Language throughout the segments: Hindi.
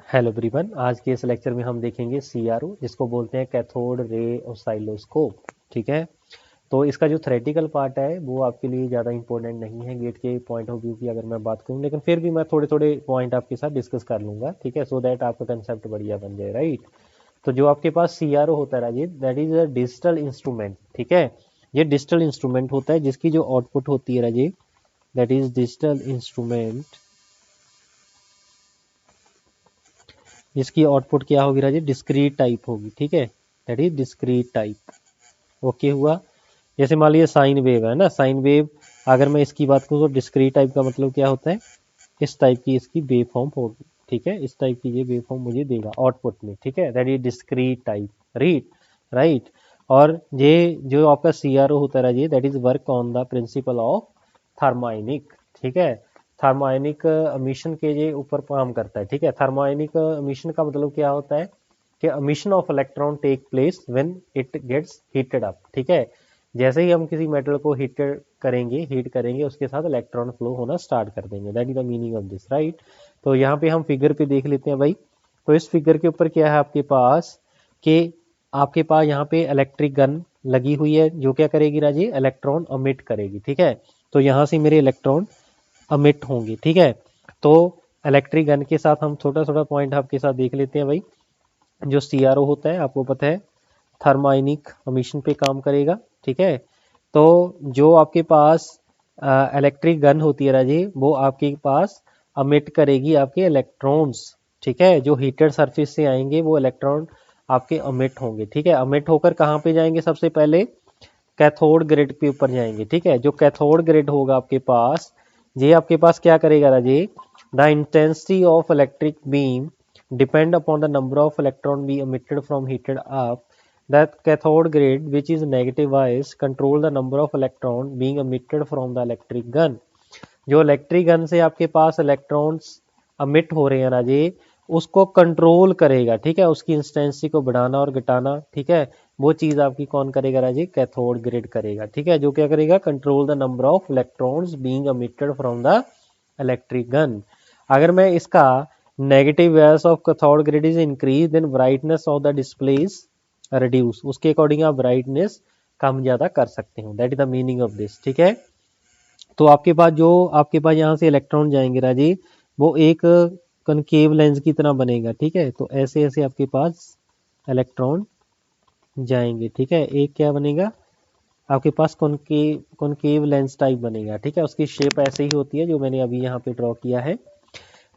हेलो एवरीवन, आज के इस लेक्चर में हम देखेंगे सीआरओ, जिसको बोलते हैं कैथोड रे ऑसिलोस्कोप। ठीक है। तो इसका जो थ्योरेटिकल पार्ट है वो आपके लिए ज़्यादा इंपॉर्टेंट नहीं है गेट के पॉइंट ऑफ व्यू की अगर मैं बात करूं, लेकिन फिर भी मैं थोड़े थोड़े पॉइंट आपके साथ डिस्कस कर लूंगा। ठीक है, सो दैट आपका कंसेप्ट बढ़िया बन जाए, राइट। तो जो आपके पास सीआरओ होता है Rajiv, that is a digital instrument. ठीक है, ये डिजिटल इंस्ट्रूमेंट होता है जिसकी जो आउटपुट होती है Rajiv, that is digital instrument, जिसकी आउटपुट क्या होगी राजीव, डिस्क्रीट टाइप होगी। ठीक है, that is discrete type. Okay हुआ। जैसे मान लीजिए साइन वेव है ना, साइन वेव अगर मैं इसकी बात करूँ तो डिस्क्रीट टाइप का मतलब क्या होता है, इस टाइप की इसकी वेव फॉर्म होगी। ठीक है, इस टाइप की ये वेव फॉर्म मुझे देगा आउटपुट में। ठीक है, that is discrete type, read, write. और ये जो आपका सीआरओ होता है Rajiv, that is work on the principle of thermionic. ठीक है, थर्मोआयनिक एमिशन के ये ऊपर काम करता है। ठीक है, थर्मोआयनिक एमिशन का मतलब क्या होता है कि emission of electron take place when it gets heated up. ठीक है, जैसे ही हम किसी मेटल को हीट करेंगे उसके साथ इलेक्ट्रॉन फ्लो होना स्टार्ट कर देंगे। That is the meaning of this, right. तो यहाँ पे हम फिगर पे देख लेते हैं भाई। तो इस फिगर के ऊपर क्या है आपके पास, कि आपके पास यहाँ पे इलेक्ट्रिक गन लगी हुई है जो क्या करेगी राजी, इलेक्ट्रॉन अमिट करेगी। ठीक है, तो यहाँ से मेरे इलेक्ट्रॉन अमिट होंगे। ठीक है, तो इलेक्ट्रिक गन के साथ हम छोटा छोटा पॉइंट आपके साथ देख लेते हैं भाई। जो सीआरओ होता है आपको पता है थर्माइनिक एमिशन पे काम करेगा। ठीक है, तो जो आपके पास इलेक्ट्रिक गन होती है राजी, वो आपके पास अमिट करेगी आपके इलेक्ट्रॉन्स। ठीक है, जो हीटेड सरफेस से आएंगे वो इलेक्ट्रॉन आपके अमिट होंगे। ठीक है, अमिट होकर कहाँ पे जाएंगे, सबसे पहले कैथोड ग्रिड के ऊपर जाएंगे। ठीक है, जो कैथोड ग्रिड होगा आपके पास, ये आपके पास क्या करेगा Raje, the intensity of electric beam depend upon the number of electron be emitted from heated up. The cathode grid, which is negative bias, control the number of electron being emitted from the electric gun. जो इलेक्ट्रिक गन से आपके पास इलेक्ट्रॉन्स अमिट हो रहे हैं राजे, उसको कंट्रोल करेगा। ठीक है, उसकी इंस्टेंसिटी को बढ़ाना और घटाना। ठीक है, वो चीज आपकी कौन करेगा राजे, कैथोड ग्रिड करेगा। ठीक है, जो क्या करेगा, control the number of electrons being emitted from the electric gun. अगर मैं इसका negative values of cathode grid is increase, then brightness of the display is reduce. उसके अकॉर्डिंग आप ब्राइटनेस कम ज्यादा कर सकते हो। That is the meaning of this. ठीक है, तो आपके पास यहाँ से इलेक्ट्रॉन जाएंगे राजी, वो एक कनकेव लेंस की तरह बनेगा। ठीक है, तो ऐसे ऐसे आपके पास इलेक्ट्रॉन जाएंगे। ठीक है, एक क्या बनेगा आपके पास, कॉनकेव लेंस टाइप बनेगा। ठीक है, उसकी शेप ऐसे ही होती है जो मैंने अभी यहाँ पे ड्रॉ किया है।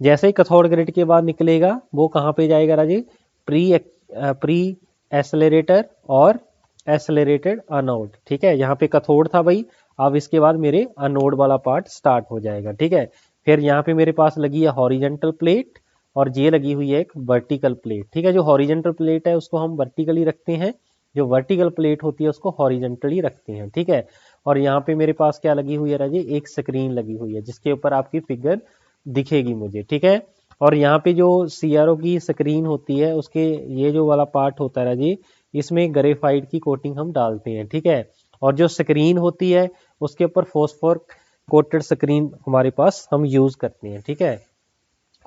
जैसे ही कैथोड ग्रिड के बाद निकलेगा वो कहाँ पे जाएगा राजी, प्री प्री एसलरेटर और एसलरेटेड अनोड। ठीक है, यहाँ पे कैथोड था भाई, अब इसके बाद मेरे अनोड वाला पार्ट स्टार्ट हो जाएगा। ठीक है, फिर यहाँ पे मेरे पास लगी है हॉरिजेंटल प्लेट और ये लगी हुई है एक वर्टिकल प्लेट। ठीक है, जो हॉरिजेंटल प्लेट है उसको हम वर्टिकली रखते हैं, जो वर्टिकल प्लेट होती है उसको हॉरिजेंटली रखते हैं। ठीक है, और यहाँ पे मेरे पास क्या लगी हुई है राजी, एक स्क्रीन लगी हुई है जिसके ऊपर आपकी फिगर दिखेगी मुझे। ठीक है, और यहाँ पे जो सीआरओ की स्क्रीन होती है उसके ये जो वाला पार्ट होता है जी, इसमें ग्रेफाइट की कोटिंग हम डालते हैं। ठीक है, और जो स्क्रीन होती है उसके ऊपर फॉस्फोर कोटेड स्क्रीन हमारे पास हम यूज करते हैं। ठीक है,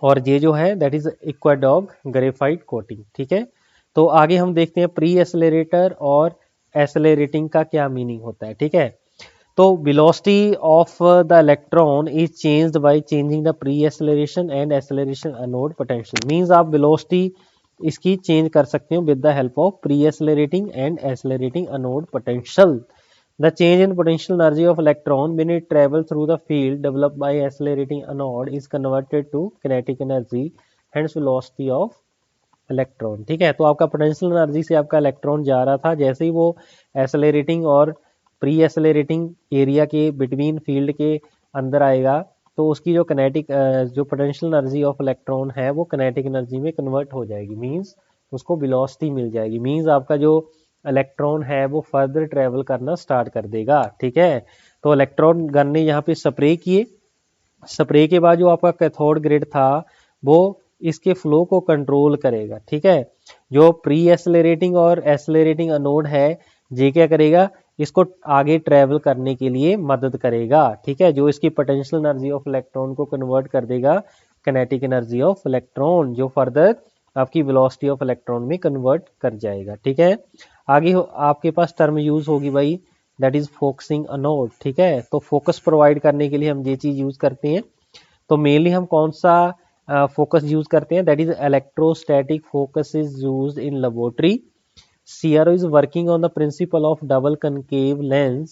और ये जो है दैट इज इक्वाडॉग ग्रेफाइट कोटिंग। ठीक है, तो आगे हम देखते हैं प्री एसलरेटर और एसलरेटिंग का क्या मीनिंग होता है। ठीक है, तो velocity of the electron is changed by changing the pre-acceleration and acceleration anode potential. Means आप velocity इसकी चेंज कर सकते हो with the help of pre-accelerating and accelerating anode potential. The change in potential energy of electron when it travel through the field developed by accelerating anode is converted to kinetic energy, hence velocity of electron. ठीक है, तो आपका पोटेंशियल एनर्जी से आपका इलेक्ट्रॉन जा रहा था, जैसे ही वो एसलरेटिंग और प्री एसलरेटिंग एरिया के बिटवीन फील्ड के अंदर आएगा, तो उसकी जो कनेटिक जो पोटेंशियल एनर्जी ऑफ इलेक्ट्रॉन है वो कनेटिक एनर्जी में कन्वर्ट हो जाएगी। मींस उसको वेलोसिटी मिल जाएगी। मींस आपका जो इलेक्ट्रॉन है वो फर्दर ट्रेवल करना स्टार्ट कर देगा। ठीक है, तो इलेक्ट्रॉन गन ने यहाँ पे स्प्रे किए, स्प्रे के बाद जो आपका कैथोड ग्रिड था वो इसके फ्लो को कंट्रोल करेगा। ठीक है, जो प्री एसलरेटिंग और एसलरेटिंग अनोड है ये क्या करेगा, इसको आगे ट्रेवल करने के लिए मदद करेगा। ठीक है, जो इसकी पोटेंशियल एनर्जी ऑफ इलेक्ट्रॉन को कन्वर्ट कर देगा किनेटिक एनर्जी ऑफ इलेक्ट्रॉन, जो फर्दर आपकी वेलोसिटी ऑफ इलेक्ट्रॉन में कन्वर्ट कर जाएगा। ठीक है, आगे आपके पास टर्म यूज होगी भाई, दैट इज फोकसिंग अनोड। ठीक है, तो फोकस प्रोवाइड करने के लिए हम ये चीज यूज करते हैं। तो मेनली हम कौन सा फोकस यूज करते हैं, that is electrostatic focus is used in laboratory. CRO is working on the principle of double concave lens.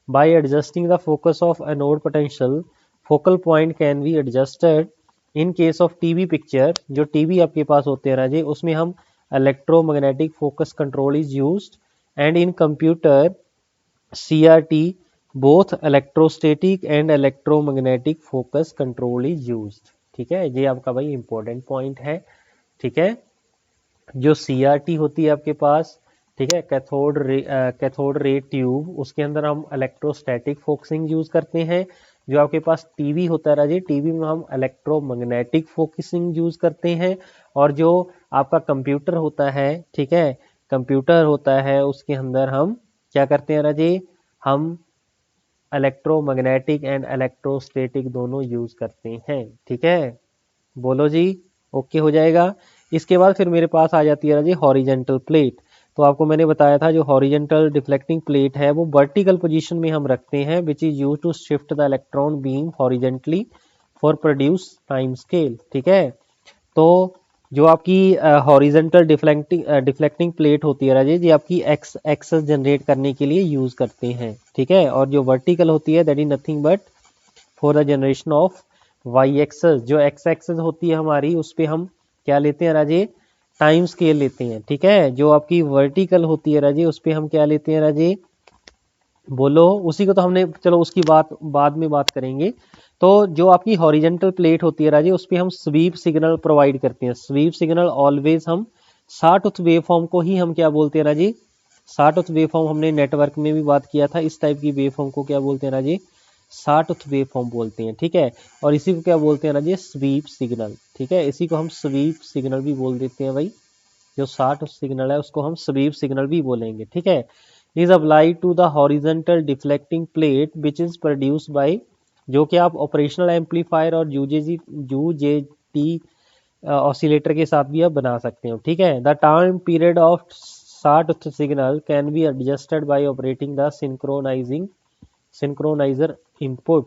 By adjusting the focus of anode potential, focal point can be adjusted. In case of TV picture, जो TV आपके पास होते हैं राजे, उसमें हम electromagnetic focus control is used, and in computer CRT both electrostatic and electromagnetic focus control is used। ठीक है, ये आपका भाई इंपॉर्टेंट पॉइंट है। ठीक है, जो CRT होती है आपके पास, ठीक है, कैथोड रे ट्यूब, उसके अंदर हम इलेक्ट्रोस्टैटिक फोकसिंग यूज करते हैं। जो आपके पास टीवी होता है राजे, टीवी में हम इलेक्ट्रोमैग्नेटिक फोकसिंग यूज करते हैं। और जो आपका कंप्यूटर होता है, ठीक है, कंप्यूटर होता है, उसके अंदर हम क्या करते हैं राजे, हम इलेक्ट्रोमैग्नेटिक एंड इलेक्ट्रोस्टैटिक दोनों यूज करते हैं। ठीक है, बोलो जी, ओके हो जाएगा। इसके बाद फिर मेरे पास आ जाती है जी हॉरिजेंटल प्लेट। तो आपको मैंने बताया था जो हॉरिजेंटल डिफ्लेक्टिंग प्लेट है वो वर्टिकल पोजीशन में हम रखते हैं, which is use to shift the electron beam horizontally for produce time scale. ठीक है, तो जो आपकी हॉरिजेंटल डिफ्लेक्टिंग प्लेट होती है राजेश, ये आपकी एक्स एक्सेस जनरेट करने के लिए यूज करते हैं। ठीक है, और जो वर्टिकल होती है that is nothing but for the generation of Y axis. जो एक्स एक्सेस होती है हमारी, उस पर हम क्या लेते हैं राजे, टाइम स्केल लेते हैं। ठीक है, जो आपकी वर्टिकल होती है राजे, उस पर हम क्या लेते हैं राजे, बोलो। उसी को तो हमने, चलो उसकी बात बाद में बात करेंगे। तो जो आपकी हॉरिजेंटल प्लेट होती है राजे, उस पर हम स्वीप सिग्नल प्रोवाइड करते हैं। स्वीप सिग्नल ऑलवेज हम शॉर्ट वेव फॉर्म को ही हम क्या बोलते हैं राजे, शॉर्ट वेव फॉर्म। हमने नेटवर्क में भी बात किया था, इस टाइप की वेव फॉर्म को क्या बोलते हैं राजे, शॉर्ट वेव फॉर्म बोलते हैं। ठीक है, और इसी को क्या बोलते हैं राजे, स्वीप सिग्नल। ठीक है, इसी को हम स्वीप सिग्नल भी बोल देते हैं भाई। जो शॉर्ट सिग्नल है उसको हम स्वीप सिग्नल भी बोलेंगे। ठीक है, is applied to the horizontal deflecting plate which is produce by, जो कि आप ऑपरेशनल एम्पलीफायर और यूजेटी ऑसिलेटर के साथ भी आप बना सकते हो। ठीक है, the time period of short signal can be adjusted by operating the synchronizer input.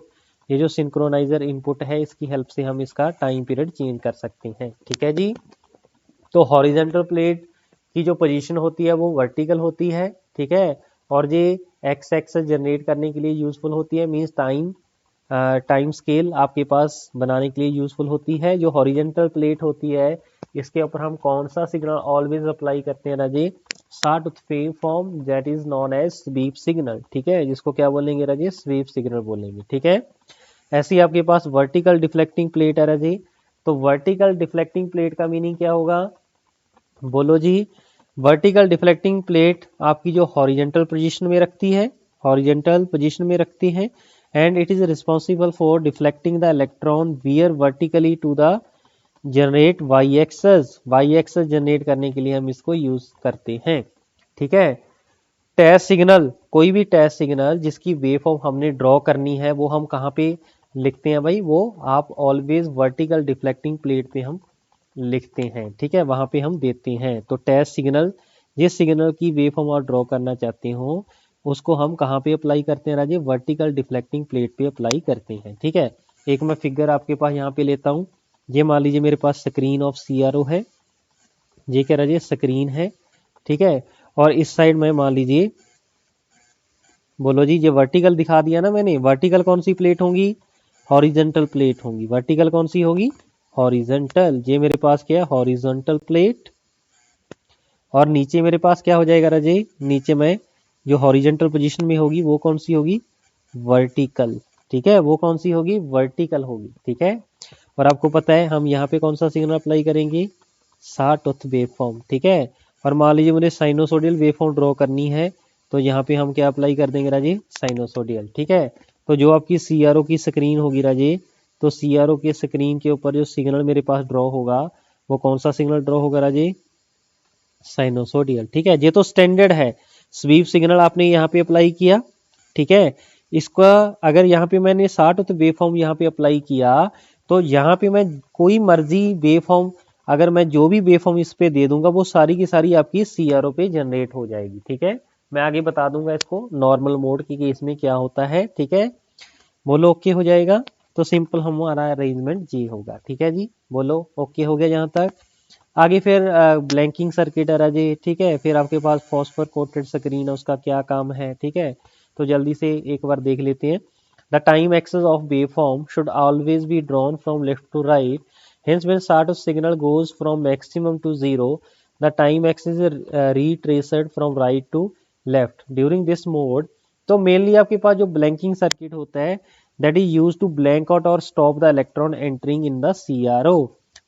ये जो सिंक्रोनाइजर इनपुट है, इसकी हेल्प से हम इसका टाइम पीरियड चेंज कर सकते हैं। ठीक है जी, तो हॉरिजेंटल प्लेट की जो पोजीशन होती है वो वर्टिकल होती है। ठीक है, और ये एक्स एक्सेस जनरेट करने के लिए यूजफुल होती है, मींस टाइम स्केल आपके पास बनाने के लिए यूजफुल होती है। जो हॉरिजेंटल प्लेट होती है, इसके ऊपर हम कौन सा सिग्नल ऑलवेज अप्लाई करते हैं Raje, short wave form, that is known as sweep signal. ठीक है, जिसको क्या बोलेंगे राजे, स्वीप सिग्नल बोलेंगे। ठीक है, ऐसी आपके पास वर्टिकल डिफ्लेक्टिंग प्लेट है राजे। तो वर्टिकल डिफ्लेक्टिंग प्लेट का मीनिंग क्या होगा, बोलो जी। वर्टिकल डिफ्लेक्टिंग प्लेट आपकी जो हॉरिजेंटल पोजीशन में रखती है, हॉरिजेंटल पोजीशन में रखती है, and it is responsible for deflecting the electron where vertically to the generate Y axis generate करने के लिए हम इसको यूज करते हैं। ठीक है, टेस्ट सिग्नल, कोई भी टेस्ट सिग्नल जिसकी वेव फॉर्म हमने ड्रॉ करनी है, वो हम कहाँ पे लिखते हैं भाई, वो आप ऑलवेज वर्टिकल डिफ्लेक्टिंग प्लेट पे हम लिखते हैं। ठीक है, वहां पे हम देते हैं। तो टेस्ट सिग्नल, जिस सिग्नल की वेव फॉर्म आप ड्रॉ करना चाहते हो, उसको हम कहाँ पे अप्लाई करते हैं राजे, वर्टिकल डिफ्लेक्टिंग प्लेट पे अप्लाई करते हैं। ठीक है, एक मैं फिगर आपके पास यहाँ पे लेता हूँ। ये मान लीजिए मेरे पास स्क्रीन ऑफ CRO है, ये क्या राजे, स्क्रीन है। ठीक है, और इस साइड में मान लीजिए, बोलो जी, ये वर्टिकल दिखा दिया ना मैंने। वर्टिकल कौन सी प्लेट होगी, हॉरिजेंटल प्लेट होगी। वर्टिकल कौन सी होगी, हॉरिजेंटल। ये मेरे पास क्या है, हॉरिजेंटल प्लेट। और नीचे मेरे पास क्या हो जाएगा राजे, नीचे में जो हॉरिजेंटल पोजीशन में होगी वो कौन सी होगी, वर्टिकल। ठीक है, वो कौन सी होगी, वर्टिकल होगी। ठीक है, और आपको पता है हम यहाँ पे कौन सा सिग्नल अप्लाई करेंगे, शॉर्ट वेव फॉर्म। ठीक है, और मान लीजिए मुझे साइनोसोडियल वेव फॉर्म ड्रॉ करनी है, तो यहाँ पे हम क्या अप्लाई कर देंगे राजे, साइनोसोडियल। ठीक है, तो जो आपकी CRO की स्क्रीन होगी राजे, तो CRO के स्क्रीन के ऊपर जो सिग्नल मेरे पास ड्रॉ होगा, वो कौन सा सिग्नल ड्रॉ होगा राजे, साइनोसोडियल। ठीक है, ये तो स्टैंडर्ड है। स्वीप सिग्नल आपने यहाँ पे अप्लाई किया। ठीक है, इसका अगर यहाँ पे मैंने 60 वेव फॉर्म यहाँ पे अप्लाई किया, तो यहाँ पे मैं कोई मर्जी वेवफॉर्म, अगर मैं जो भी वेवफॉर्म इस पे दे दूंगा वो सारी की सारी आपकी CRO पे जनरेट हो जाएगी। ठीक है, मैं आगे बता दूंगा इसको नॉर्मल मोड की कि इसमें क्या होता है। ठीक है, बोलो ओके हो जाएगा। तो सिंपल हमारा अरेंजमेंट जी होगा। ठीक है जी, बोलो ओके हो गया यहाँ तक। आगे फिर ब्लैंकिंग सर्किट है राजे। ठीक है, फिर आपके पास फॉस्फर कोटेड स्क्रीन है, उसका क्या काम है। ठीक है, तो जल्दी से एक बार देख लेते हैं। The time axis of waveform should always be drawn from left to right, hence when start of signal goes from maximum to zero, the time axis is retraced from right to left during this mode। तो मेनली आपके पास जो ब्लैंकिंग सर्किट होता है that is use to blank out और stop the electron entering in the CRO।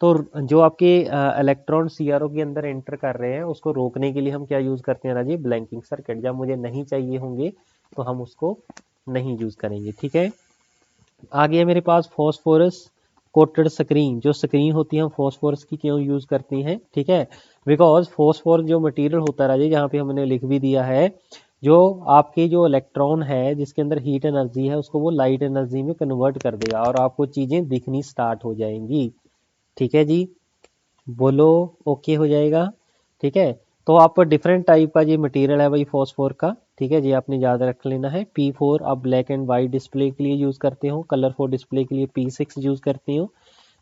तो जो आपके इलेक्ट्रॉन CRO के अंदर एंटर कर रहे हैं उसको रोकने के लिए हम क्या यूज करते हैं राजी, ब्लैंकिंग सर्किट। जब मुझे नहीं चाहिए होंगे तो हम उसको नहीं यूज करेंगे। ठीक है, आगे है मेरे पास फॉस्फोरस कोटेड स्क्रीन। जो स्क्रीन होती है हम फॉस्फोरस की क्यों यूज करते हैं। ठीक है, बिकॉज फॉस्फोरस जो मटेरियल होता है राजे, जहाँ पे हमने लिख भी दिया है, जो आपके जो इलेक्ट्रॉन है जिसके अंदर हीट एनर्जी है उसको वो लाइट एनर्जी में कन्वर्ट कर देगा और आपको चीजें दिखनी स्टार्ट हो जाएंगी। ठीक है जी, बोलो ओके हो जाएगा। ठीक है, तो आप डिफरेंट टाइप का ये मटेरियल है भाई फॉस्फोर का। ठीक है जी, आपने याद रख लेना है। P4 आप ब्लैक एंड वाइट डिस्प्ले के लिए यूज करते हो, कलरफुल डिस्प्ले के लिए P6 यूज करते हो,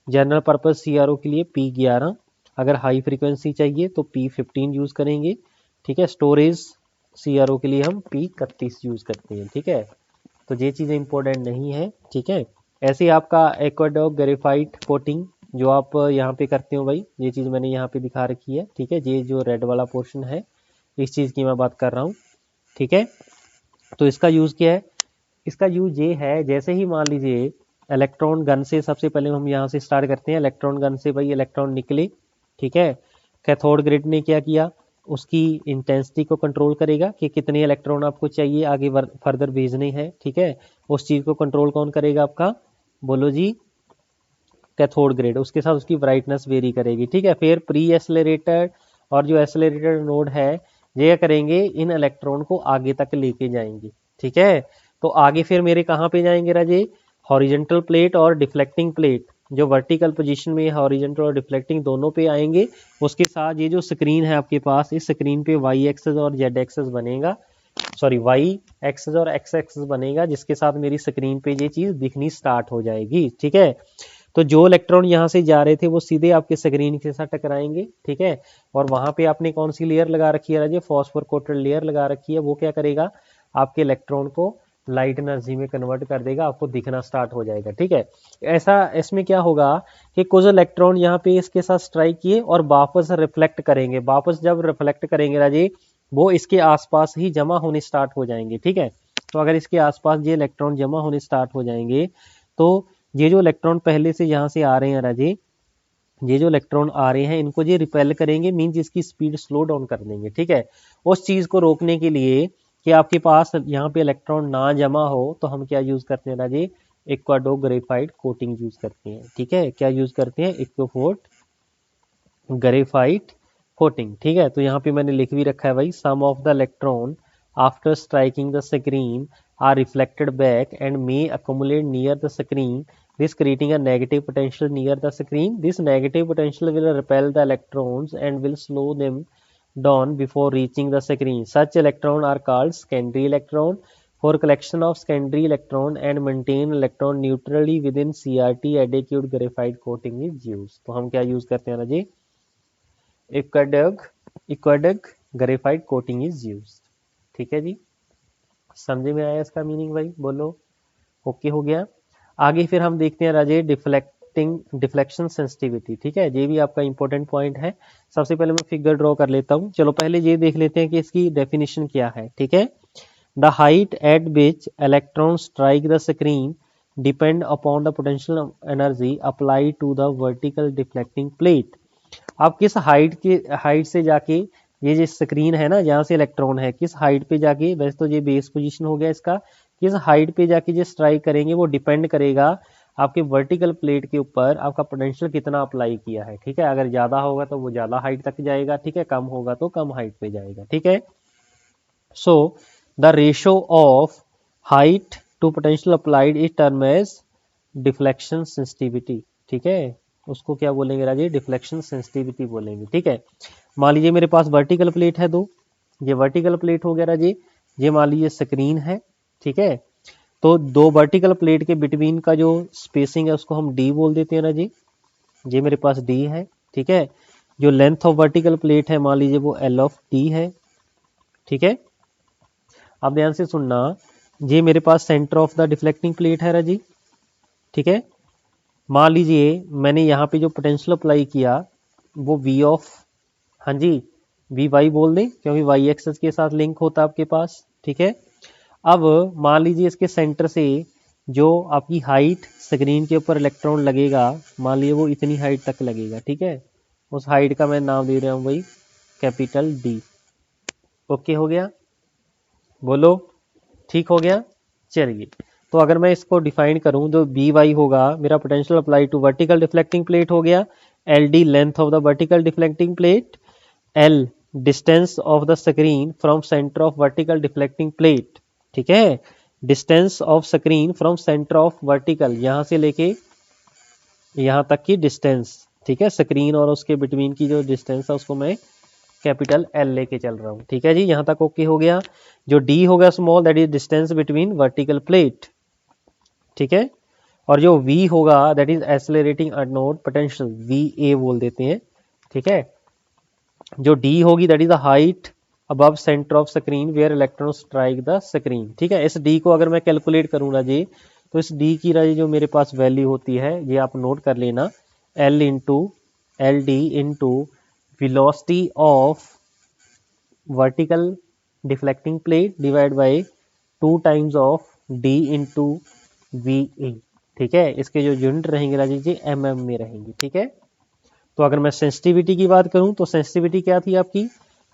जनरल पर्पज CRO के लिए P11, अगर हाई फ्रीक्वेंसी चाहिए तो P15 यूज करेंगे। ठीक है, स्टोरेज CRO के लिए हम P31 यूज करते हैं। ठीक है, तो ये चीज़ें इंपॉर्टेंट नहीं है। ठीक है, ऐसे आपका एक्वाडॉक ग्रेफाइट कोटिंग जो आप यहाँ पे करते हो भाई, ये चीज़ मैंने यहाँ पे दिखा रखी है। ठीक है, ये जो रेड वाला पोर्शन है इस चीज़ की मैं बात कर रहा हूँ। ठीक है, तो इसका यूज़ क्या है, इसका यूज ये है जैसे ही मान लीजिए इलेक्ट्रॉन गन से, सबसे पहले हम यहाँ से स्टार्ट करते हैं, इलेक्ट्रॉन गन से भाई इलेक्ट्रॉन निकले। ठीक है, कैथोड ग्रिड ने क्या किया, उसकी इंटेंसिटी को कंट्रोल करेगा कि कितने इलेक्ट्रॉन आपको चाहिए आगे फर्दर भेजने हैं। ठीक है, उस चीज को कंट्रोल कौन करेगा आपका, बोलो जी, कैथोड ग्रिड। उसके साथ उसकी ब्राइटनेस वेरी करेगी। ठीक है, फिर प्री एसलरेटेड और जो एसलरेटेड नोड है ये करेंगे इन इलेक्ट्रॉन को आगे तक लेके जाएंगे। ठीक है, तो आगे फिर मेरे कहाँ पे जाएंगे राजे, हॉरिजेंटल प्लेट और डिफ्लेक्टिंग प्लेट। जो वर्टिकल पोजीशन में हॉरिजेंटल और डिफ्लेक्टिंग दोनों पे आएंगे। उसके साथ ये जो स्क्रीन है आपके पास, इस स्क्रीन पे वाई एक्सेस और जेड एक्सेस बनेगा, सॉरी वाई एक्सेस और एक्स एक्सेस बनेगा, जिसके साथ मेरी स्क्रीन पे ये चीज दिखनी स्टार्ट हो जाएगी। ठीक है, तो जो इलेक्ट्रॉन यहाँ से जा रहे थे वो सीधे आपके स्क्रीन के साथ टकराएंगे। ठीक है, और वहां पे आपने कौन सी लेयर लगा रखी है राजे, फॉस्फोर कोटेड लेयर लगा रखी है। वो क्या करेगा, आपके इलेक्ट्रॉन को लाइट एनर्जी में कन्वर्ट कर देगा, आपको दिखना स्टार्ट हो जाएगा। ठीक है, ऐसा इसमें क्या होगा कि कुछ इलेक्ट्रॉन यहाँ पे इसके साथ स्ट्राइक किए और वापस रिफ्लेक्ट करेंगे। वापस जब रिफ्लेक्ट करेंगे राजे वो इसके आसपास ही जमा होने स्टार्ट हो जाएंगे। ठीक है, तो अगर इसके आसपास ये इलेक्ट्रॉन जमा होने स्टार्ट हो जाएंगे तो ये जो इलेक्ट्रॉन पहले से यहाँ से आ रहे हैं राजे, ये जो इलेक्ट्रॉन आ रहे हैं इनको ये रिपेल करेंगे, मीन्स इसकी स्पीड स्लो डाउन कर देंगे। ठीक है, उस चीज को रोकने के लिए कि आपके पास यहाँ पे इलेक्ट्रॉन ना जमा हो तो हम क्या यूज करते हैं राजे, एक्वाडो ग्रेफाइट कोटिंग यूज करते हैं। ठीक है, क्या यूज करते हैं, एक्वाफोर्ट ग्रेफाइट कोटिंग। ठीक है, तो यहाँ पे मैंने लिख भी रखा है भाई, some of the electron after striking the screen are reflected back and may accumulate near the screen, this creating a negative potential near the screen. This negative potential will repel the electrons and will slow them down before reaching the screen. Such electrons are called secondary electron. For collection of secondary electron and maintain electron neutrally within CRT, adequate graphite coating is used. तो हम क्या यूज करते हैं ना जी, एक्वाडग ग्रेफाइट कोटिंग इज यूज्ड। ठीक है जी, समझे में आया इसका मीनिंग भाई, बोलो ओके हो गया। आगे फिर हम देखते हैं राजे डिफ्लेक्शन सेंसिटिविटी। ठीक है, ये भी आपका इंपॉर्टेंट पॉइंट है। सबसे पहले मैं फिगर ड्रॉ कर लेता हूं। चलो पहले ये देख लेते हैं कि इसकी डेफिनेशन क्या है। ठीक है, the height at which electron strike the screen depend upon the potential energy apply to the vertical deflecting plate. आप किस हाइट से जाके, ये जो स्क्रीन है ना जहाँ से इलेक्ट्रॉन है, किस हाइट पे जाके, वैसे तो ये बेस पोजीशन हो गया इसका, किस हाइट पे जाके जो स्ट्राइक करेंगे वो डिपेंड करेगा आपके वर्टिकल प्लेट के ऊपर आपका पोटेंशियल कितना अप्लाई किया है। ठीक है, अगर ज्यादा होगा तो वो ज्यादा हाइट तक जाएगा। ठीक है, कम होगा तो कम हाइट पे जाएगा। ठीक है, so the ratio of height to potential applied is term as deflection sensitivity. ठीक है, उसको क्या बोलेंगे राजे, डिफ्लेक्शन सेंसिटिविटी बोलेंगे। ठीक है, मान लीजिए मेरे पास वर्टिकल प्लेट है दो, ये वर्टिकल प्लेट हो गया राजे, ये मान लीजिए स्क्रीन है। ठीक है, तो दो वर्टिकल प्लेट के बिटवीन का जो स्पेसिंग है उसको हम डी बोल देते हैं ना जी, ये मेरे पास डी है। ठीक है, जो लेंथ ऑफ वर्टिकल प्लेट है मान लीजिए वो एल ऑफ टी है। ठीक है, अब ध्यान से सुनना, ये मेरे पास center of the deflecting plate है राजी। ठीक है, मान लीजिए मैंने यहाँ पे जो पोटेंशियल अप्लाई किया वो वी ऑफ, हाँ जी, वी वाई बोल दें क्योंकि वाई एक्सेस के साथ लिंक होता है आपके पास। ठीक है, अब मान लीजिए इसके सेंटर से जो आपकी हाइट स्क्रीन के ऊपर इलेक्ट्रॉन लगेगा, मान लीजिए वो इतनी हाइट तक लगेगा। ठीक है, उस हाइट का मैं नाम दे रहा हूँ भाई कैपिटल डी। ओके हो गया, बोलो ठीक हो गया। चलिए, तो अगर मैं इसको डिफाइन करूं तो बी वाई होगा मेरा potential apply to vertical deflecting plate हो गया, L D length of the vertical deflecting plate, L distance of the screen from centre of vertical deflecting plate. ठीक है, distance of screen from centre of vertical, यहां से लेके यहां तक की डिस्टेंस। ठीक है, स्क्रीन और उसके बिटवीन की जो डिस्टेंस है उसको मैं कैपिटल एल लेके चल रहा हूँ। ठीक है जी, यहां तक ओके हो गया। जो डी हो गया small, that is distance between vertical plate. ठीक है, और जो वी होगा that is accelerating unknown potential, V A बोल देते हैं। ठीक है, जो डी होगी that is the height above centre of screen where electron strike the screen. ठीक है, इस डी को अगर मैं कैलकुलेट करूंगा जी, तो इस डी की राजी जो मेरे पास वैल्यू होती है ये आप नोट कर लेना, L into L D into velocity of vertical deflecting plate divide by 2 times of D into V A. ठीक है, इसके जो यूनिट रहेंगे राजी जी mm में रहेंगे। ठीक है, तो अगर मैं सेंसिटिविटी की बात करूं तो सेंसिटिविटी क्या थी आपकी,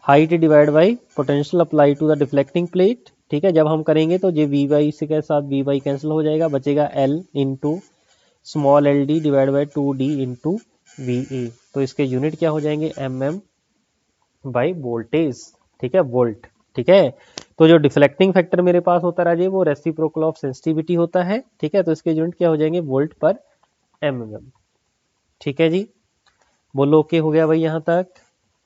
height divide by potential apply to the deflecting plate. ठीक है, जब हम करेंगे तो ये वी वाई से के साथ वी वाई कैंसिल हो जाएगा, बचेगा L into small L D divide by 2D into V A. तो इसके यूनिट क्या हो जाएंगे, mm बाई वोल्टेज। ठीक है, वोल्ट। ठीक है, तो जो डिफ्लेक्टिंग फैक्टर मेरे पास होता है राजे वो रेसिप्रोकल ऑफ सेंसिटिविटी होता है। ठीक है, तो इसके यूनिट क्या हो जाएंगे, वोल्ट पर mm। ठीक है जी, बोलो ओके हो गया भाई यहाँ तक।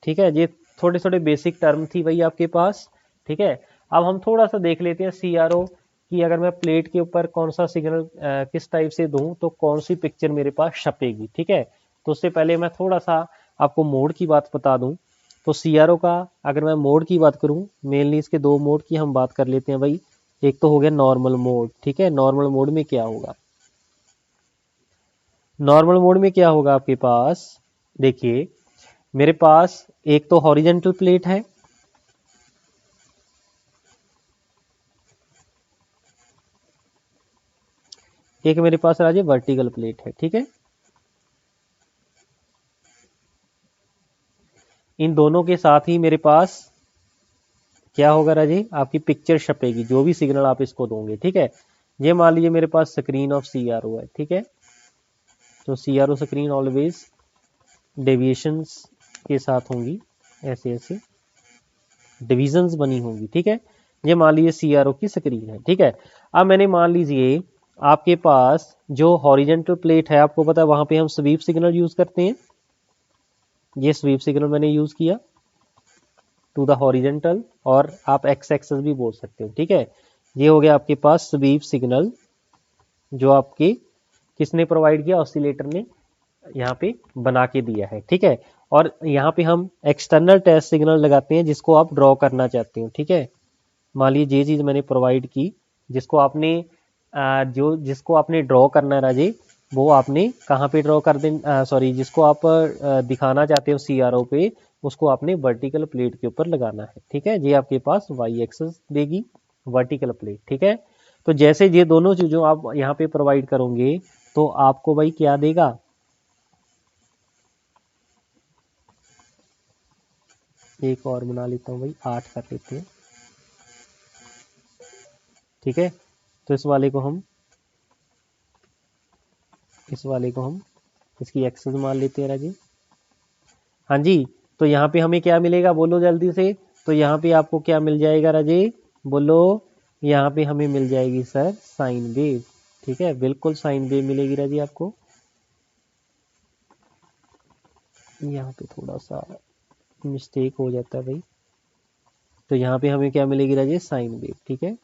ठीक है, ये थोड़े थोड़े बेसिक टर्म थी भाई आपके पास। ठीक है, अब हम थोड़ा सा देख लेते हैं सीआरओ कि अगर मैं प्लेट के ऊपर कौन सा सिग्नल किस टाइप से दूं तो कौन सी पिक्चर मेरे पास छपेगी। ठीक है, तो उससे पहले मैं थोड़ा सा आपको मोड की बात बता दूं। तो सीआरओ का अगर मैं मोड की बात करूं, मेनली इसके दो मोड की हम बात कर लेते हैं भाई। एक तो हो गया नॉर्मल मोड। ठीक है, नॉर्मल मोड में क्या होगा, नॉर्मल मोड में क्या होगा आपके पास, देखिए मेरे पास एक तो हॉरिजेंटल प्लेट है, एक मेरे पास राजे वर्टिकल प्लेट है। ठीक है, इन दोनों के साथ ही मेरे पास क्या होगा राजे, आपकी पिक्चर छपेगी जो भी सिग्नल आप इसको दोगे। ठीक है, ये मान लीजिए मेरे पास स्क्रीन ऑफ सीआरओ है। ठीक है, तो सीआरओ स्क्रीन ऑलवेज डेविएशंस के साथ होंगी, ऐसे ऐसे डिविजन्स बनी होंगी। ठीक है, ये मान लीजिए सीआरओ की स्क्रीन है। ठीक है, अब मैंने मान लीजिए आपके पास जो हॉरिजेंटल प्लेट है, आपको पता है वहां पे हम स्वीप सिग्नल यूज करते हैं, ये स्वीप सिग्नल मैंने यूज किया टू द हॉरिजेंटल, और आप एक्स एक्सेस भी बोल सकते हो। ठीक है, ये हो गया आपके पास स्वीप सिग्नल जो आपके किसने प्रोवाइड किया, ऑसिलेटर ने यहाँ पे बना के दिया है। ठीक है, और यहाँ पे हम एक्सटर्नल टेस्ट सिग्नल लगाते हैं जिसको आप ड्रॉ करना चाहते हो। ठीक है, मान लीजिए ये चीज मैंने प्रोवाइड की, जिसको आपने जिसको आपने ड्रॉ करना है राजे, वो आपने कहाँ पे ड्रॉ कर दें, सॉरी जिसको आप दिखाना चाहते हो सीआरओ पे, उसको आपने वर्टिकल प्लेट के ऊपर लगाना है। ठीक है, ये आपके पास वाई एक्सेस देगी वर्टिकल प्लेट। ठीक है, तो जैसे ये दोनों चीजों आप यहाँ पे प्रोवाइड करोगे तो आपको भाई क्या देगा, एक और बना लेता हूँ भाई, 8 कर लेते हैं। ठीक है, तो इस वाले को हम इसकी एक्सेस मान लेते हैं राजी। हाँ जी, तो यहाँ पे हमें क्या मिलेगा, बोलो जल्दी से। तो यहाँ पे आपको क्या मिल जाएगा राजे, बोलो। यहाँ पे हमें मिल जाएगी सर साइन वेव। ठीक है, बिल्कुल साइन वेव मिलेगी राजी आपको। यहाँ पे थोड़ा सा मिस्टेक हो जाता है भाई। तो यहाँ पे हमें क्या मिलेगी राजेश, साइन वेव। ठीक है,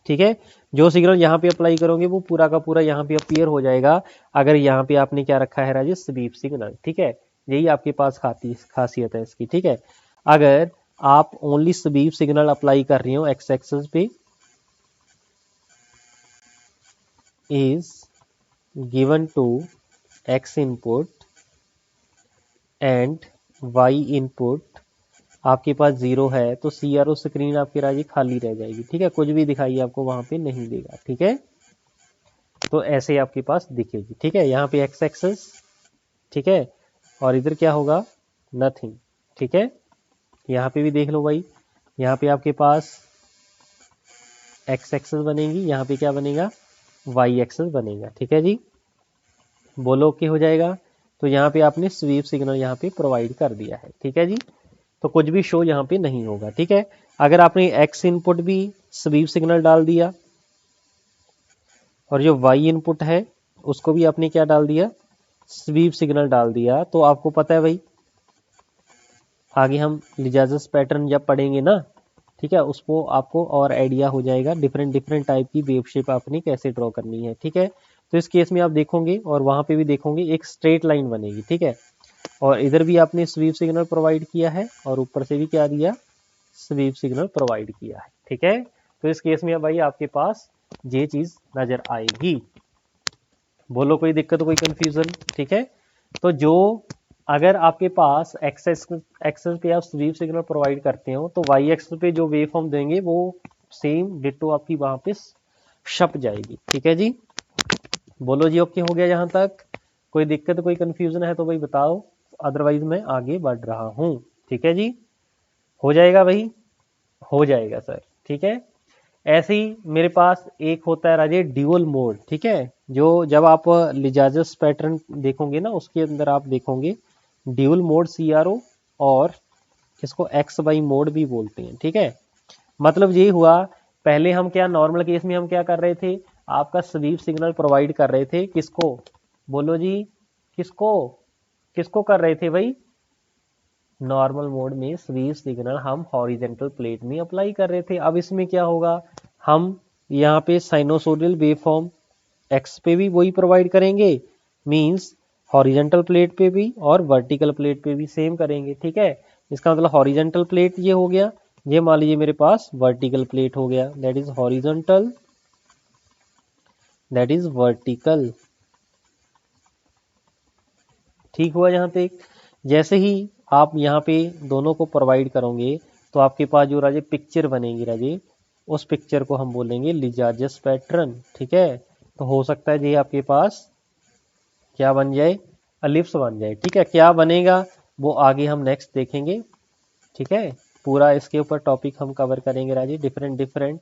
ठीक है। जो सिग्नल यहाँ पे अप्लाई करोगे वो पूरा का पूरा यहाँ पे अपीयर हो जाएगा, अगर यहाँ पे आपने क्या रखा है राजेश, स्वीप सिग्नल। ठीक है, यही आपके पास खासियत है इसकी। ठीक है, अगर आप ओनली स्वीप सिग्नल अप्लाई कर रही हो एक्स एक्सिस पे, is given to x input and y input आपके पास 0 है, तो CRO स्क्रीन आपकी राजी खाली रह जाएगी। ठीक है, कुछ भी दिखाई आपको वहां पे नहीं देगा। ठीक है, तो ऐसे आपके पास दिखेगी। ठीक है, यहाँ पे x एक्सेस, ठीक है, और इधर क्या होगा, नथिंग। ठीक है, यहाँ पे भी देख लो भाई, यहाँ पे आपके पास x एक्सेस बनेगी, यहाँ पे क्या बनेगा, y एक्सेस बनेगा। ठीक है जी, बोलो ओके हो जाएगा। तो यहाँ पे आपने स्वीप सिग्नल यहाँ पे प्रोवाइड कर दिया है। ठीक है जी, तो कुछ भी शो यहाँ पे नहीं होगा। ठीक है, अगर आपने x इनपुट भी स्वीप सिग्नल डाल दिया और जो y इनपुट है उसको भी आपने क्या डाल दिया, स्वीप सिग्नल डाल दिया, तो आपको पता है भाई, आगे हम लिजाजस पैटर्न जब पढ़ेंगे ना, ठीक है, उसको आपको और आइडिया हो जाएगा डिफरेंट डिफरेंट टाइप की वेव शेप आपने कैसे ड्रॉ करनी है। ठीक है, तो इस केस में आप देखोगे और वहां पे भी देखोगे एक स्ट्रेट लाइन बनेगी। ठीक है, और इधर भी आपने स्वीप सिग्नल प्रोवाइड किया है और ऊपर से भी क्या दिया, स्वीप सिग्नल प्रोवाइड किया है। ठीक है, तो इस केस में भाई आपके पास ये चीज नजर आएगी। बोलो कोई दिक्कत, कोई कंफ्यूजन। ठीक है, तो जो अगर आपके पास एक्सेस पे आप स्वीप सिग्नल प्रोवाइड करते हो, तो वाई एक्सेस पे जो वेव फॉर्म देंगे वो सेम डिट्टो आपकी वहां पे छप जाएगी। ठीक है जी, बोलो जी ओके हो गया यहाँ तक, कोई दिक्कत कोई कंफ्यूजन है तो भाई बताओ, अदरवाइज मैं आगे बढ़ रहा हूँ। ठीक है जी, हो जाएगा भाई, हो जाएगा सर। ठीक है, ऐसे ही मेरे पास एक होता है राजे ड्यूअल मोड। ठीक है, जो जब आप लिजाजस पैटर्न देखोगे ना, उसके अंदर आप देखोगे ड्यूअल मोड CRO, और इसको एक्स वाई मोड भी बोलते हैं। ठीक है, मतलब ये हुआ, पहले हम क्या नॉर्मल केस में हम क्या कर रहे थे, आपका स्वीप सिग्नल प्रोवाइड कर रहे थे, किसको, बोलो जी, किसको किसको कर रहे थे भाई, नॉर्मल मोड में स्वीप सिग्नल हम हॉरिजेंटल प्लेट में अप्लाई कर रहे थे। अब इसमें क्या होगा, हम यहाँ पे साइनोसोडियल वेवफॉर्म एक्स पे भी वही प्रोवाइड करेंगे, मींस हॉरिजेंटल प्लेट पे भी और वर्टिकल प्लेट पे भी सेम करेंगे। ठीक है, इसका मतलब हॉरिजेंटल प्लेट ये हो गया, ये मान लीजिए मेरे पास वर्टिकल प्लेट हो गया, that is horizontal, that is vertical. ठीक हुआ यहाँ पे। जैसे ही आप यहाँ पे दोनों को प्रोवाइड करोगे, तो आपके पास जो राजे पिक्चर बनेगी राजे, उस पिक्चर को हम बोलेंगे लिजाजस पैटर्न। ठीक है, तो हो सकता है जी आपके पास क्या बन जाए, अलिप्स बन जाए। ठीक है, क्या बनेगा वो आगे हम नेक्स्ट देखेंगे। ठीक है, पूरा इसके ऊपर टॉपिक हम कवर करेंगे राजे, डिफरेंट डिफरेंट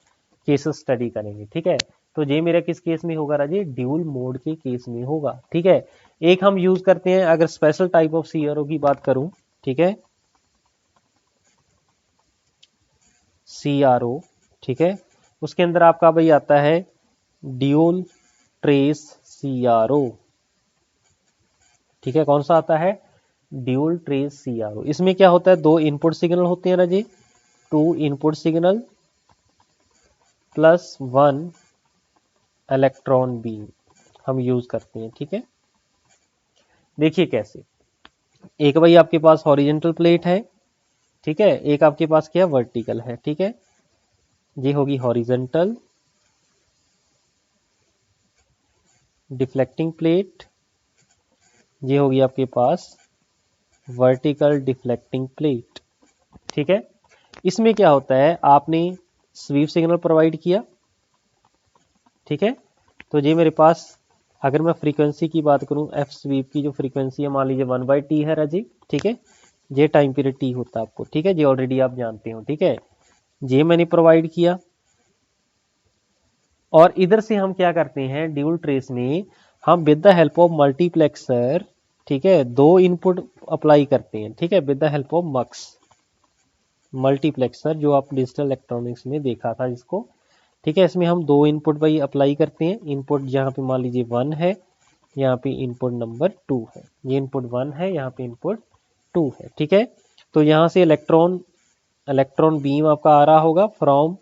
केसेस स्टडी करेंगे। ठीक है, तो ये मेरा किस केस में होगा राजे, ड्यूल मोड के केस में होगा। ठीक है, एक हम यूज करते हैं, अगर स्पेशल टाइप ऑफ CRO की बात करूं, ठीक है, CRO, ठीक है, उसके अंदर आपका भाई आता है ड्यूल ट्रेस CRO। ठीक है, कौन सा आता है, ड्यूल ट्रेस CRO। इसमें क्या होता है, दो इनपुट सिग्नल होते हैं राजे, 2 input signal plus 1 electron beam हम यूज करते हैं। ठीक है, देखिए कैसे, एक भाई आपके पास हॉरिजेंटल प्लेट है, ठीक है, एक आपके पास क्या वर्टिकल है। ठीक है, ये होगी हॉरिजेंटल डिफ्लेक्टिंग प्लेट, ये होगी आपके पास वर्टिकल डिफ्लेक्टिंग प्लेट। ठीक है, इसमें क्या होता है, आपने स्वीप सिग्नल प्रोवाइड किया, ठीक है, तो ये मेरे पास, अगर मैं फ्रीक्वेंसी की बात करूं, एफ स्वीप की जो फ्रीक्वेंसी है मान लीजिए 1/t है राजी। ठीक है, ये टाइम पीरियड t होता है आपको। ठीक है, ये ऑलरेडी आप जानते हो। ठीक है, ये मैंने प्रोवाइड किया, और इधर से हम क्या करते हैं, ड्यूल ट्रेस में हम with the help of multiplexer, ठीक है, 2 इनपुट अप्लाई करते हैं। ठीक है, with the help of mux multiplexer, जो आप डिजिटल इलेक्ट्रॉनिक्स में देखा था जिसको, ठीक है। इसमें हम 2 इनपुट भाई अप्लाई करते हैं। इनपुट जहाँ पे मान लीजिए 1 है, यहाँ पे इनपुट नंबर 2 है। ये इनपुट 1 है, यहाँ पे इनपुट 2 है। ठीक है। तो यहाँ से इलेक्ट्रॉन बीम आपका आ रहा होगा फ्रॉम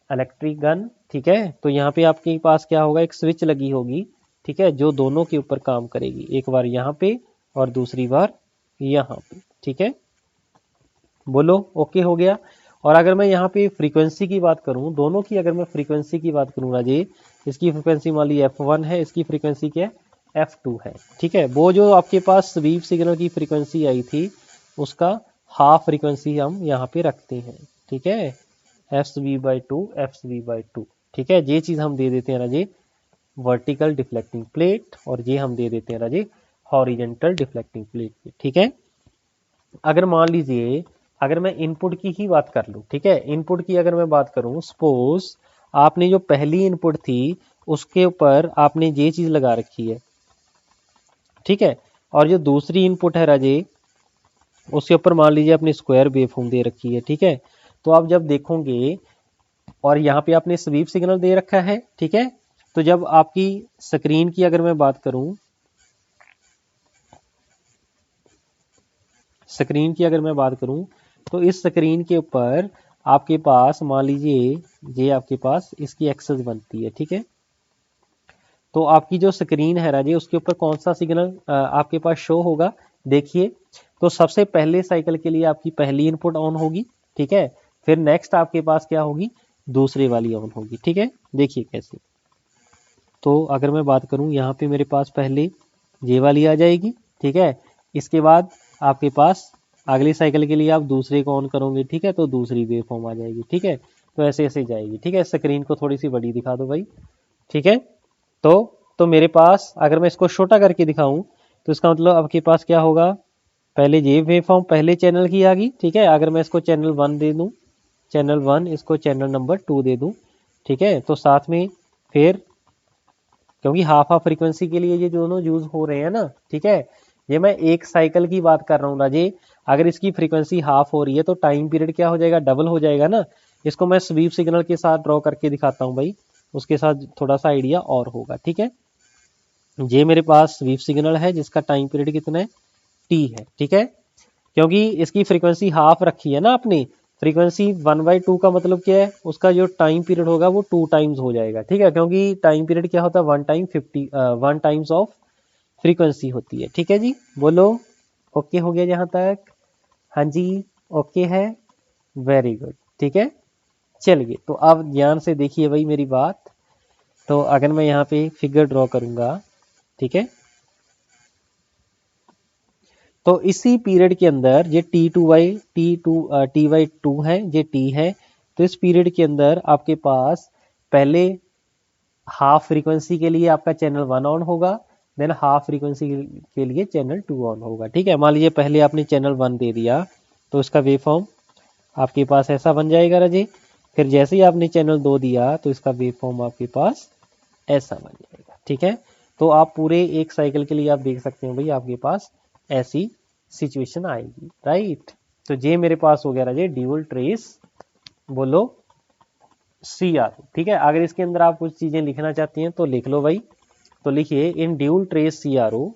इलेक्ट्रिक गन। ठीक है। तो यहाँ पे आपके पास क्या होगा, एक स्विच लगी होगी। ठीक है, जो दोनों के ऊपर काम करेगी, एक बार यहाँ पे और दूसरी बार यहाँ पे। ठीक है, बोलो ओके हो गया। और अगर मैं यहाँ पे फ्रीक्वेंसी की बात करूँ, दोनों की अगर मैं फ्रीक्वेंसी की बात करूँ राजे, इसकी फ्रीक्वेंसी मान ली F1 है, इसकी फ्रीक्वेंसी क्या है, F2 है। ठीक है, वो जो आपके पास स्वीप सिग्नल की फ्रीक्वेंसी आई थी, उसका हाफ फ्रीक्वेंसी हम यहाँ पे रखते हैं। ठीक है, FV/2 FV/2। ठीक है, ये चीज़ हम दे देते हैं राजे वर्टिकल डिफ्लेक्टिंग प्लेट, और ये हम दे देते हैं राजे हॉरिजेंटल डिफ्लेक्टिंग प्लेट। ठीक है, अगर मान लीजिए अगर मैं इनपुट की ही बात कर लूँ, ठीक है, इनपुट की अगर मैं बात करूँ, सपोज आपने जो पहली इनपुट थी उसके ऊपर आपने ये चीज़ लगा रखी है। ठीक है, और जो दूसरी इनपुट है राजे, उसके ऊपर मान लीजिए अपनी स्क्वायर वेवफॉर्म दे रखी है। ठीक है, तो आप जब देखोगे, और यहाँ पे आपने स्वीप सिग्नल दे रखा है। ठीक है, तो जब आपकी स्क्रीन की अगर मैं बात करूं, स्क्रीन की अगर मैं बात करूं, तो इस स्क्रीन के ऊपर आपके पास मान लीजिए ये आपके पास इसकी एक्सेस बनती है। ठीक है, तो आपकी जो स्क्रीन है राजे, उसके ऊपर कौन सा सिग्नल आपके पास शो होगा, देखिए। तो सबसे पहले साइकिल के लिए आपकी पहली इनपुट ऑन होगी। ठीक है, फिर नेक्स्ट आपके पास क्या होगी, दूसरी वाली ऑन होगी। ठीक है, देखिए कैसे। तो अगर मैं बात करूं, यहाँ पे मेरे पास पहले ये वाली आ जाएगी। ठीक है, इसके बाद आपके पास अगली साइकिल के लिए आप दूसरे को ऑन करोगे। ठीक है, तो दूसरी वेव फॉर्म आ जाएगी। ठीक है, तो ऐसे ऐसे जाएगी। ठीक है, स्क्रीन को थोड़ी सी बड़ी दिखा दो भाई। ठीक है, तो मेरे पास अगर मैं इसको छोटा करके दिखाऊं, तो इसका मतलब आपके पास क्या होगा, पहले ये वेव फॉर्म पहले चैनल की आ गई। ठीक है, अगर मैं इसको चैनल 1 दे दूं, चैनल 1, इसको चैनल नंबर 2 दे दूं। ठीक है, तो साथ में फिर, क्योंकि हाफ हाफ फ्रीक्वेंसी के लिए ये दोनों यूज हो रहे हैं ना। ठीक है, ये मैं एक साइकिल की बात कर रहा हूँ राजे। अगर इसकी फ्रीक्वेंसी हाफ हो रही है तो टाइम पीरियड क्या हो जाएगा, डबल हो जाएगा ना। इसको मैं स्वीप सिग्नल के साथ ड्रॉ करके दिखाता हूँ भाई, उसके साथ थोड़ा सा आइडिया और होगा। ठीक है, ये मेरे पास स्वीप सिग्नल है जिसका टाइम पीरियड कितना है, टी है। ठीक है, क्योंकि इसकी फ्रीक्वेंसी हाफ रखी है ना आपने, फ्रीक्वेंसी 1/2 का मतलब क्या है, उसका जो टाइम पीरियड होगा वो 2 टाइम्स हो जाएगा। ठीक है, क्योंकि टाइम पीरियड क्या होता है, 1 टाइम्स ऑफ फ्रीक्वेंसी होती है। ठीक है जी, बोलो ओके हो गया जहां तक, हाँ जी ओके है, वेरी गुड। ठीक है, चलिए तो अब ध्यान से देखिए भाई मेरी बात। तो अगर मैं यहाँ पे फिगर ड्रॉ करूंगा, ठीक है, तो इसी पीरियड के अंदर ये T/2 है, ये T है। तो इस पीरियड के अंदर आपके पास पहले हाफ फ्रीक्वेंसी के लिए आपका चैनल 1 ऑन होगा, देन हाफ फ्रीक्वेंसी के लिए चैनल 2 ऑन होगा। ठीक है, मान लीजिए पहले आपने चैनल 1 दे दिया, तो इसका वेव फॉर्म आपके पास ऐसा बन जाएगा राजे। फिर जैसे ही आपने चैनल 2 दिया, तो इसका वेव फॉर्म आपके पास ऐसा बन जाएगा। ठीक है, तो आप पूरे एक साइकिल के लिए आप देख सकते हो भाई, आपके पास ऐसी सिचुएशन आएगी, राइट। तो ये मेरे पास हो गया राजे ड्यूल ट्रेस, बोलो CRO। ठीक है, अगर इसके अंदर आप कुछ चीजें लिखना चाहती हैं तो लिख लो भाई। तो लिखिए in dual trace CRO,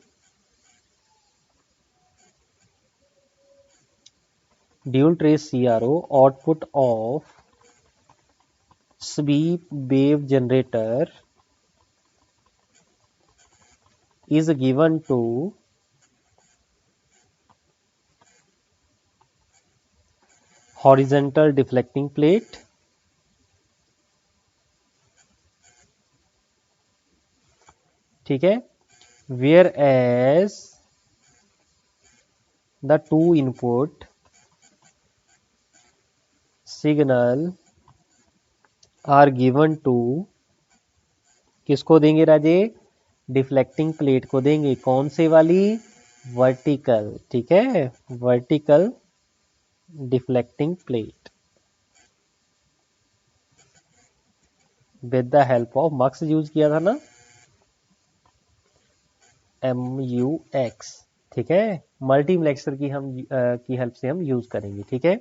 dual trace CRO output of sweep wave generator is given to horizontal deflecting plate, ठीक है, whereas the two input signal are given to, किसको देंगे राजे, डिफ्लेक्टिंग प्लेट को देंगे। कौन से वाली, वर्टिकल। ठीक है, vertical deflecting plate with the help of mux use किया था ना, MUX। ठीक है, मल्टीप्लेक्सर की हेल्प से हम यूज करेंगे। ठीक है,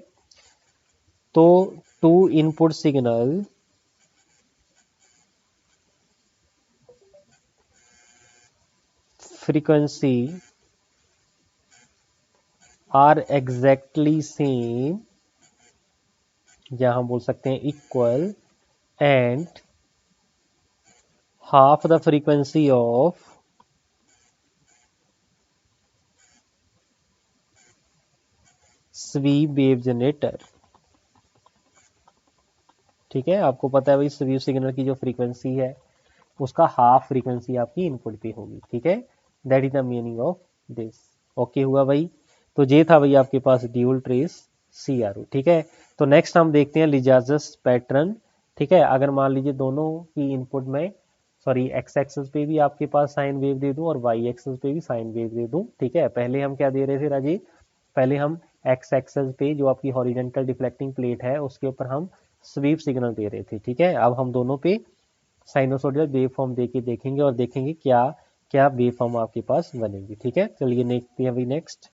तो two input signal frequency are exactly same, या हम बोल सकते हैं equal, and half the frequency of sweep wave generator. ठीक है, आपको पता है भाई स्वीप सिग्नल की जो फ्रीक्वेंसी है उसका हाफ फ्रीक्वेंसी आपकी इनपुट पे होगी। ठीक है, that is the meaning of this. Okay हुआ भाई। तो ये था भाई आपके पास ड्यूल ट्रेस CRO। ठीक है, तो नेक्स्ट हम देखते हैं लिजाजस पैटर्न। ठीक है, अगर मान लीजिए दोनों की इनपुट में सॉरी एक्स एक्सिस पे भी आपके पास साइन वेव दे दूं और वाई एक्सिस पे भी साइन वेव दे दूं। ठीक है, पहले हम क्या दे रहे थे राजीव, पहले हम एक्स एक्सिस पे जो आपकी हॉरिजेंटल डिफ्लेक्टिंग प्लेट है उसके ऊपर हम स्वीप सिग्नल दे रहे थे। ठीक है, अब हम दोनों पे साइनोसोडियल वेव फॉर्म देके देखेंगे और देखेंगे क्या क्या वेव फॉर्म आपके पास बनेगी। ठीक है, चलिए देखते हैं अभी नेक्स्ट।